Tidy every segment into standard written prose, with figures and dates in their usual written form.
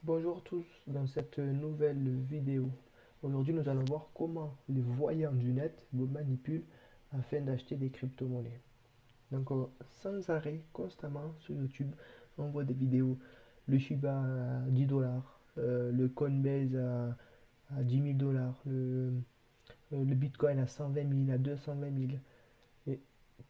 Bonjour tous, dans cette nouvelle vidéo, aujourd'hui nous allons voir comment les voyants du net vous manipulent afin d'acheter des crypto-monnaies. Donc sans arrêt, constamment sur YouTube, on voit des vidéos, le Shiba à 10 dollars, le Coinbase à 10 000 dollars, le Bitcoin à 120 000, à 220 000. Et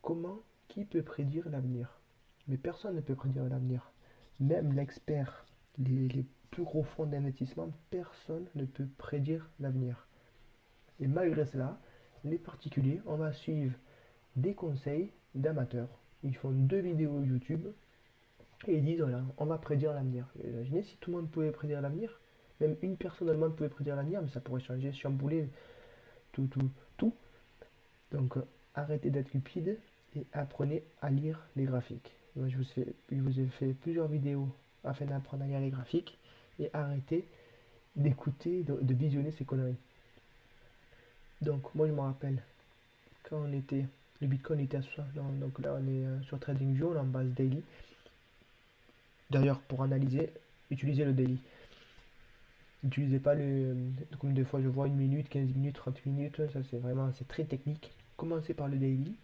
comment, qui peut prédire l'avenir? Mais personne ne peut prédire l'avenir. Même l'expert, les plus gros fonds d'investissement, personne ne peut prédire l'avenir. Et malgré cela, les particuliers, on va suivre des conseils d'amateurs. Ils font deux vidéos YouTube et ils disent voilà, on va prédire l'avenir. Imaginez si tout le monde pouvait prédire l'avenir. Même une personne dans le monde pouvait prédire l'avenir, mais ça pourrait changer, chambouler tout, tout, tout. Donc arrêtez d'être cupide et apprenez à lire les graphiques. Moi, je vous ai fait plusieurs vidéos afin d'apprendre à lire les graphiques et arrêtez d'écouter, de visionner ces conneries. Donc moi je me rappelle quand on était, le Bitcoin était à 60, donc là on est sur TradingView, on est en base daily. D'ailleurs pour analyser, utilisez le daily. N'utilisez pas comme des fois je vois 1 minute, 15 minutes, 30 minutes, ça c'est très technique. Commencez par le daily.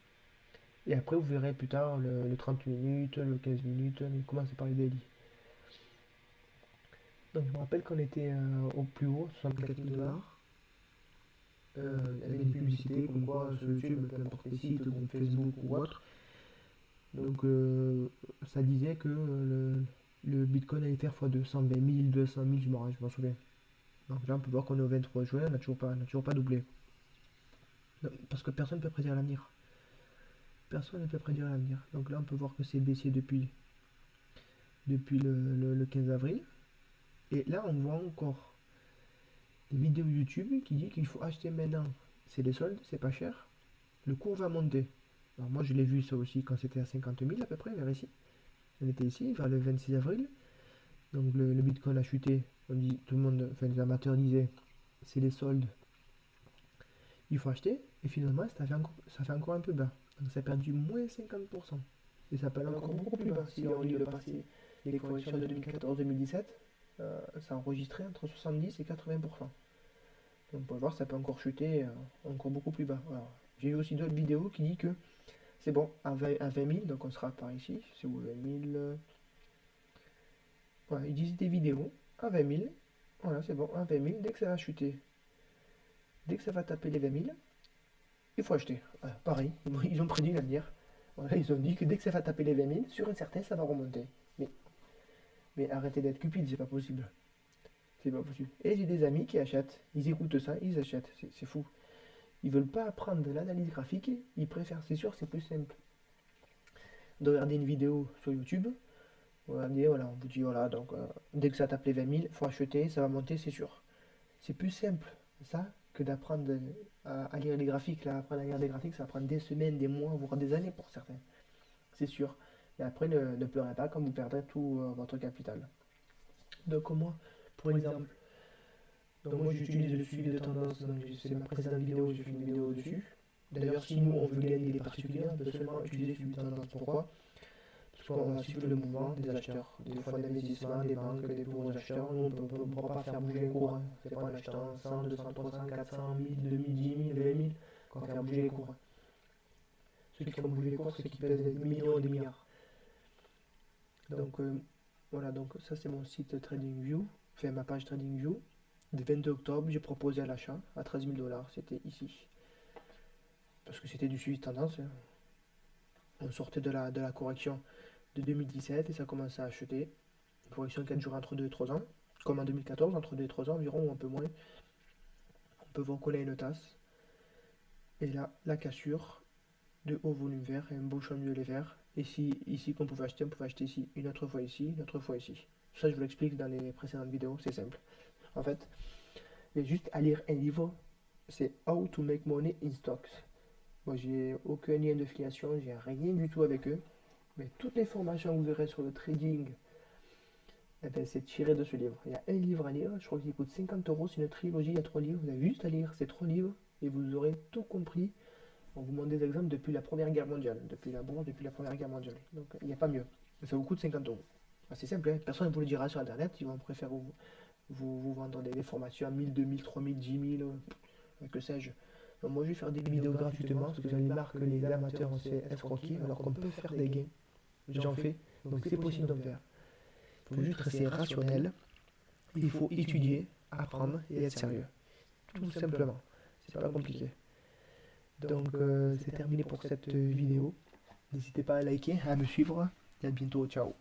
Et après, vous verrez plus tard le 30 minutes, le 15 minutes, mais commencez par les daily. Donc, je me rappelle qu'on était au plus haut, 64 000 dollars. Il y avait des publicités comme quoi sur YouTube, peu importe les sites comme Facebook ou autre. Donc, ça disait que le Bitcoin allait faire x2, 120 000, 200 000, je m'en souviens. Donc là, on peut voir qu'on est au 23 juin, on n'a toujours pas doublé. Non, parce que personne ne peut prédire l'avenir. Personne ne peut prédire l'avenir. Donc là, on peut voir que c'est baissé depuis le 15 avril. Et là, on voit encore des vidéos YouTube qui disent qu'il faut acheter maintenant. C'est des soldes, c'est pas cher. Le cours va monter. Alors moi, je l'ai vu ça aussi quand c'était à 50 000 à peu près, vers ici. On était ici, vers le 26 avril. Donc le Bitcoin a chuté. On dit, tout le monde, enfin les amateurs disaient, c'est les soldes, il faut acheter. Et finalement, ça fait encore un peu bas. Donc ça a perdu moins 50%. Et ça peut aller encore beaucoup plus bas. Si on lit le passé, les corrections de 2014-2017, ça a enregistré entre 70 et 80%. Donc, on peut voir, ça peut encore chuter encore beaucoup plus bas. J'ai vu aussi d'autres vidéos qui disent que c'est bon, à 20 000, donc on sera par ici, c'est où 20 000 voilà, ils disent des vidéos à 20 000, voilà, c'est bon, à 20 000, dès que ça va chuter, dès que ça va taper les 20 000, il faut acheter. Voilà, pareil, ils ont prédit l'avenir. Voilà, ils ont dit que dès que ça va taper les 20 000, sur un certain, ça va remonter. Mais, mais arrêtez d'être cupide, c'est pas possible. C'est pas possible. Et j'ai des amis qui achètent, ils écoutent ça, ils achètent, c'est fou. Ils veulent pas apprendre de l'analyse graphique, ils préfèrent, c'est sûr, c'est plus simple de regarder une vidéo sur YouTube. Regardez, voilà, on vous dit, voilà, donc dès que ça tape les 20 000, il faut acheter, ça va monter, c'est sûr. C'est plus simple, ça, que d'apprendre à lire les graphiques. Là, apprendre à lire des graphiques, ça va prendre des semaines, des mois, voire des années pour certains. C'est sûr. Et après, ne pleurez pas quand vous perdrez tout votre capital. Donc, moi, pour exemple, donc moi j'utilise le suivi de tendance, donc c'est ma précédente vidéo, j'ai fait une vidéo dessus. D'ailleurs, si nous on veut gagner les particuliers, on peut seulement utiliser le suivi de tendance. Pourquoi? Parce qu'on va suivre le mouvement des acheteurs, des fonds d'investissement, des banques, des gros acheteurs. Nous, on ne pourra pas faire bouger un cours. Hein. C'est pas en achetant 100, 200, 300, 400, 1000, 2000, 10 000, 20 000 qu'on va faire bouger les cours. Ceux qui font bouger les cours, c'est ceux qui pèsent des millions et des milliards. Donc voilà, donc ça c'est mon site TradingView, enfin ma page TradingView. Le 22 octobre, j'ai proposé à l'achat à 13 000 dollars, c'était ici. Parce que c'était du suivi de tendance. Hein. On sortait de la correction de 2017 et ça commençait à acheter. Correction qui a duré entre 2 et 3 ans. Comme en 2014, entre 2 et 3 ans environ, ou un peu moins. On peut voir qu'on a une tasse. Et là, la cassure de haut volume vert et un beau champ violet vert. Et ici qu'on pouvait acheter, on pouvait acheter ici, une autre fois ici, une autre fois ici. Ça, je vous l'explique dans les précédentes vidéos, c'est simple. En fait, il y a juste à lire un livre, c'est How to Make Money in Stocks. Moi, j'ai aucun lien de filiation, j'ai rien du tout avec eux. Mais toutes les formations que vous verrez sur le trading, eh ben, c'est tiré de ce livre. Il y a un livre à lire, je crois qu'il coûte 50 euros, c'est une trilogie, il y a 3 livres. Vous avez juste à lire ces 3 livres et vous aurez tout compris. On vous montre des exemples depuis la Première Guerre mondiale, depuis la bourse, depuis la Première Guerre mondiale. Donc il n'y a pas mieux. Ça vous coûte 50 euros. C'est simple, hein. Personne ne vous le dira sur Internet. Ils vont préférer vous vendre des formations à 1000, 2000, 3000, 10 000, que sais-je. Donc moi, je vais faire des vidéos gratuitement parce que j'en ai marre que les amateurs on s'est escroqués alors qu'on peut faire des gains. J'en fais, donc c'est possible d'en faire. Il faut juste rester rationnel. Il faut étudier, apprendre et être sérieux. Tout simplement. C'est pas compliqué. Donc c'est terminé pour cette vidéo. N'hésitez pas à liker, à me suivre et à bientôt. Ciao.